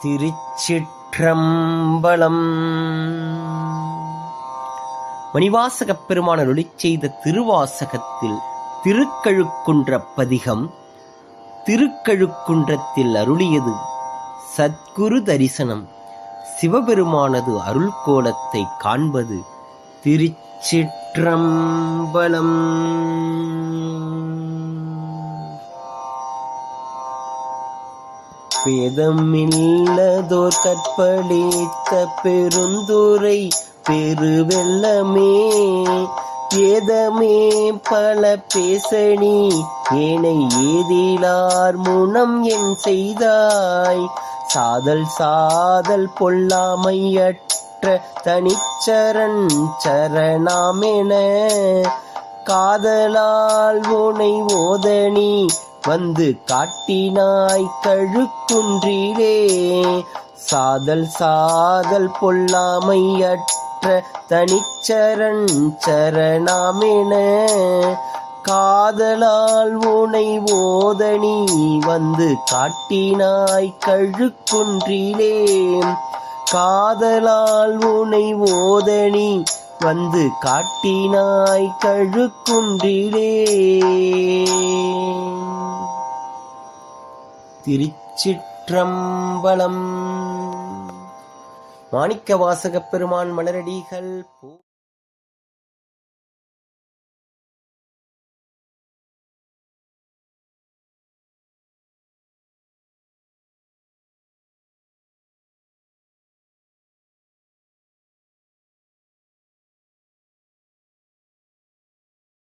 திருச்சிற்றம்பலம். மணிவாசகப் பெருமான் அருளிச் செய்த திருவாசகத்தில் திருக்கழுக்குன்ற பதிகம். திருக்கழுக்குன்றத்தில் அருளியது சத்குரு தரிசனம். சிவபெருமானது அருள் கோலத்தை காண்பது திருச்சிற்றம்பலம். பேதமில்லதோர் கற்பழித்த பெருந்துரை பெருவெள்ளமே, ஏதமே பல பேசணி ஏனை ஏதிலார் முனம் என் செய்தாய். சாதல் சாதல் பொல்லாமையற்ற தனிச்சரண் சரணாமென, காதலால் உனை ஓதனி வந்து காட்டினாய் கழுக்குன்றிலே. சாதல் சாதல் பொல்லாமையற்ற தனிச்சரண் சரணாமென, காதலால் உனை ஓதனி வந்து காட்டினாய் கழுக்குன்றிலே. காதலால் உனை ஓதனி வந்து காட்டினாய் கழுக்குன்றிலே. திருச்சிற்றம்பலம். மாணிக்க வாசகப் பெருமான் மலரடிகள்.